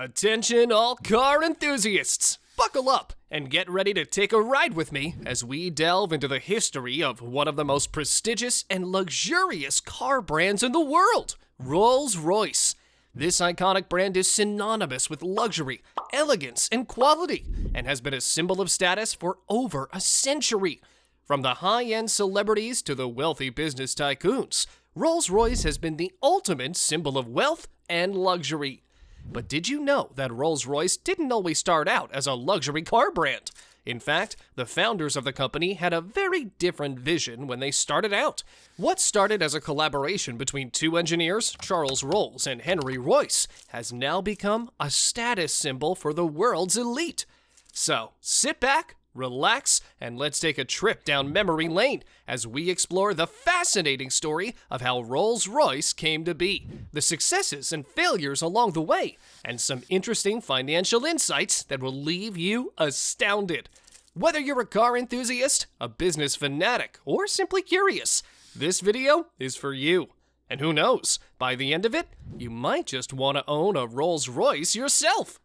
Attention all car enthusiasts! Buckle up and get ready to take a ride with me as we delve into the history of one of the most prestigious and luxurious car brands in the world, Rolls-Royce. This iconic brand is synonymous with luxury, elegance, and quality, and has been a symbol of status for over a century. From the high-end celebrities to the wealthy business tycoons, Rolls-Royce has been the ultimate symbol of wealth and luxury. But did you know that Rolls-Royce didn't always start out as a luxury car brand? In fact, the founders of the company had a very different vision when they started out. What started as a collaboration between two engineers, Charles Rolls and Henry Royce, has now become a status symbol for the world's elite. So, sit back, relax, and let's take a trip down memory lane as we explore the fascinating story of how Rolls-Royce came to be, the successes and failures along the way, and some interesting financial insights that will leave you astounded. Whether you're a car enthusiast, a business fanatic, or simply curious, this video is for you. And who knows, by the end of it, you might just want to own a Rolls-Royce yourself.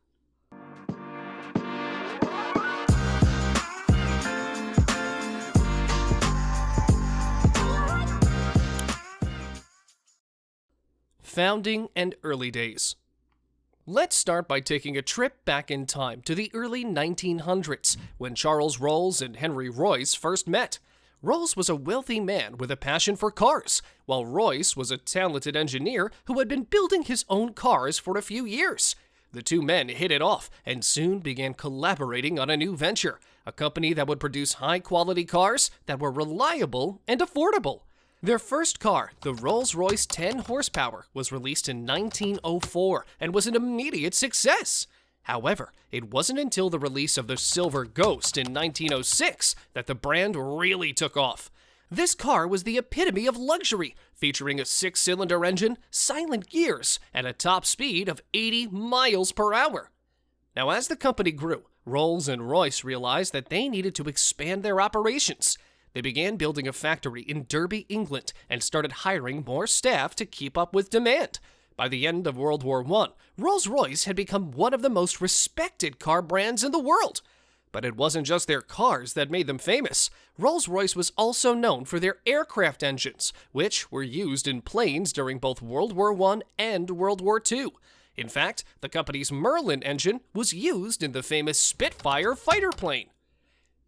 Founding and early days. Let's start by taking a trip back in time to the early 1900s when Charles Rolls and Henry Royce first met. Rolls was a wealthy man with a passion for cars, while Royce was a talented engineer who had been building his own cars for a few years. The two men hit it off and soon began collaborating on a new venture, a company that would produce high-quality cars that were reliable and affordable. Their first car, the Rolls-Royce 10 horsepower, was released in 1904 and was an immediate success. However, it wasn't until the release of the Silver Ghost in 1906 that the brand really took off. This car was the epitome of luxury, featuring a 6-cylinder engine, silent gears, and a top speed of 80 miles per hour. Now, as the company grew, Rolls and Royce realized that they needed to expand their operations. They began building a factory in Derby, England, and started hiring more staff to keep up with demand. By the end of World War I, Rolls-Royce had become one of the most respected car brands in the world. But it wasn't just their cars that made them famous. Rolls-Royce was also known for their aircraft engines, which were used in planes during both World War I and World War II. In fact, the company's Merlin engine was used in the famous Spitfire fighter plane.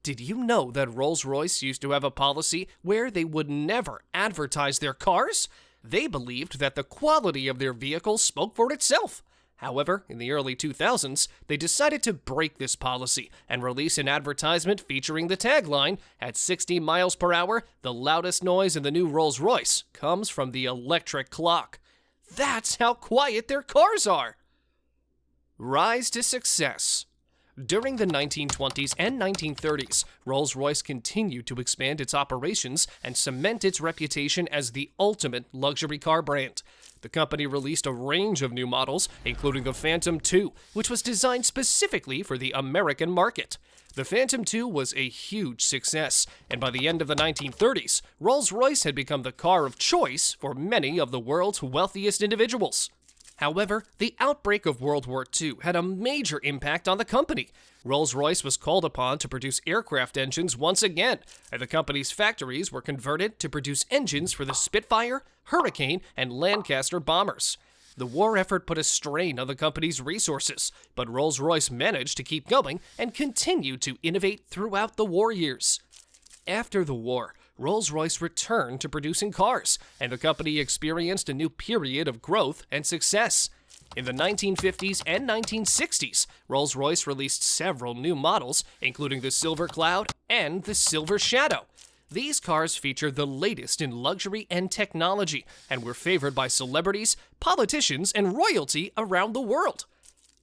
Did you know that Rolls-Royce used to have a policy where they would never advertise their cars? They believed that the quality of their vehicles spoke for itself. However, in the early 2000s, they decided to break this policy and release an advertisement featuring the tagline, "At 60 miles per hour, the loudest noise in the new Rolls-Royce comes from the electric clock." That's how quiet their cars are! Rise to success. During the 1920s and 1930s, Rolls-Royce continued to expand its operations and cement its reputation as the ultimate luxury car brand. The company released a range of new models, including the Phantom II, which was designed specifically for the American market. The Phantom II was a huge success, and by the end of the 1930s, Rolls-Royce had become the car of choice for many of the world's wealthiest individuals. However, the outbreak of World War II had a major impact on the company. Rolls-Royce was called upon to produce aircraft engines once again, and the company's factories were converted to produce engines for the Spitfire, Hurricane, and Lancaster bombers. The war effort put a strain on the company's resources, but Rolls-Royce managed to keep going and continued to innovate throughout the war years. After the war, Rolls-Royce returned to producing cars, and the company experienced a new period of growth and success. In the 1950s and 1960s, Rolls-Royce released several new models, including the Silver Cloud and the Silver Shadow. These cars featured the latest in luxury and technology, and were favored by celebrities, politicians, and royalty around the world.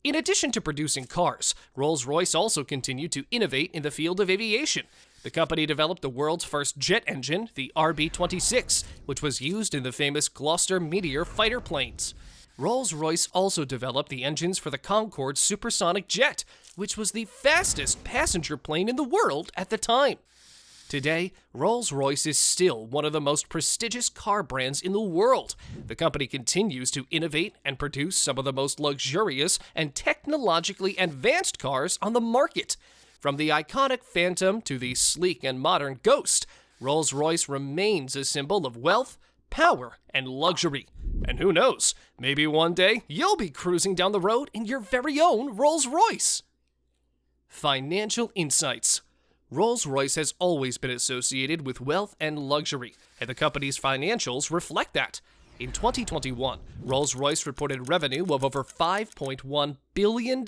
In addition to producing cars, Rolls-Royce also continued to innovate in the field of aviation. The company developed the world's first jet engine, the RB-26, which was used in the famous Gloucester Meteor fighter planes. Rolls-Royce also developed the engines for the Concorde supersonic jet, which was the fastest passenger plane in the world at the time. Today, Rolls-Royce is still one of the most prestigious car brands in the world. The company continues to innovate and produce some of the most luxurious and technologically advanced cars on the market. From the iconic Phantom to the sleek and modern Ghost, Rolls-Royce remains a symbol of wealth, power, and luxury. And who knows, maybe one day you'll be cruising down the road in your very own Rolls-Royce. Financial insights. Rolls-Royce has always been associated with wealth and luxury, and the company's financials reflect that. In 2021, Rolls-Royce reported revenue of over $5.1 billion,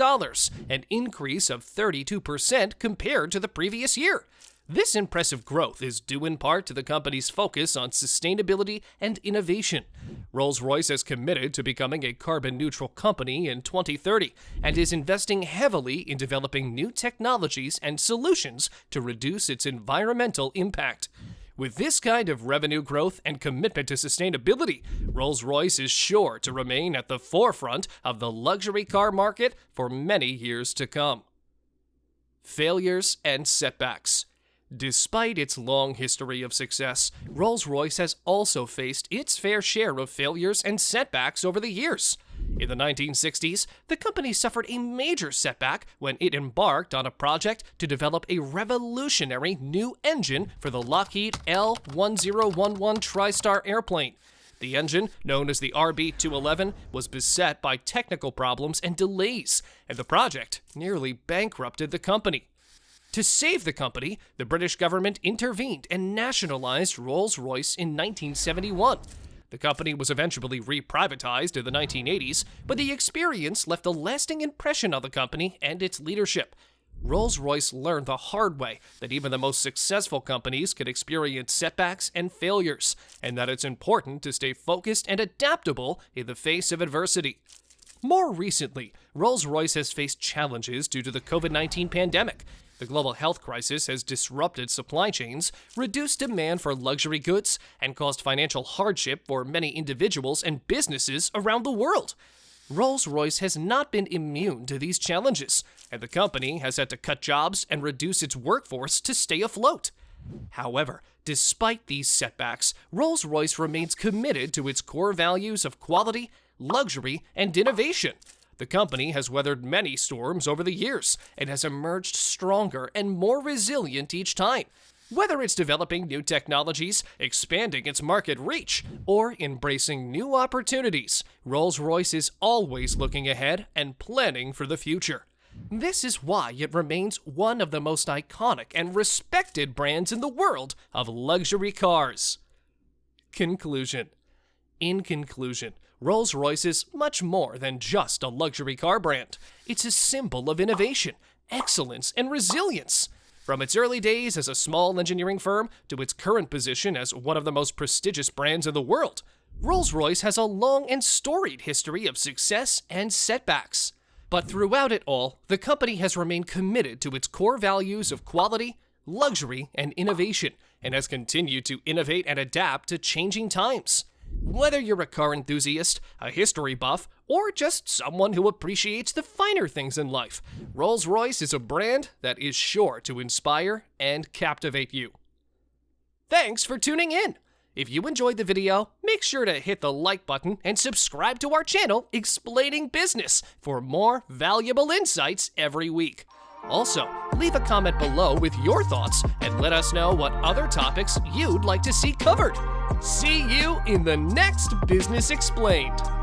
an increase of 32% compared to the previous year. This impressive growth is due in part to the company's focus on sustainability and innovation. Rolls-Royce has committed to becoming a carbon-neutral company in 2030 and is investing heavily in developing new technologies and solutions to reduce its environmental impact. With this kind of revenue growth and commitment to sustainability, Rolls-Royce is sure to remain at the forefront of the luxury car market for many years to come. Failures and setbacks. Despite its long history of success, Rolls-Royce has also faced its fair share of failures and setbacks over the years. In the 1960s, the company suffered a major setback when it embarked on a project to develop a revolutionary new engine for the Lockheed L-1011 TriStar airplane. The engine, known as the RB-211, was beset by technical problems and delays, and the project nearly bankrupted the company. To save the company, the British government intervened and nationalized Rolls-Royce in 1971. The company was eventually reprivatized in the 1980s, but the experience left a lasting impression on the company and its leadership. Rolls-Royce learned the hard way that even the most successful companies can experience setbacks and failures, and that it's important to stay focused and adaptable in the face of adversity. More recently, Rolls-Royce has faced challenges due to the COVID-19 pandemic. The global health crisis has disrupted supply chains, reduced demand for luxury goods, and caused financial hardship for many individuals and businesses around the world. Rolls-Royce has not been immune to these challenges, and the company has had to cut jobs and reduce its workforce to stay afloat. However, despite these setbacks, Rolls-Royce remains committed to its core values of quality, luxury, and innovation. The company has weathered many storms over the years and has emerged stronger and more resilient each time. Whether it's developing new technologies, expanding its market reach, or embracing new opportunities, Rolls-Royce is always looking ahead and planning for the future. This is why it remains one of the most iconic and respected brands in the world of luxury cars. Conclusion. In conclusion, Rolls-Royce is much more than just a luxury car brand. It's a symbol of innovation, excellence, and resilience. From its early days as a small engineering firm to its current position as one of the most prestigious brands in the world, Rolls-Royce has a long and storied history of success and setbacks. But throughout it all, the company has remained committed to its core values of quality, luxury, and innovation, and has continued to innovate and adapt to changing times. Whether you're a car enthusiast, a history buff, or just someone who appreciates the finer things in life, Rolls-Royce is a brand that is sure to inspire and captivate you. Thanks for tuning in! If you enjoyed the video, make sure to hit the like button and subscribe to our channel, Explaining Business, for more valuable insights every week. Also, leave a comment below with your thoughts and let us know what other topics you'd like to see covered. See you in the next Business Explained.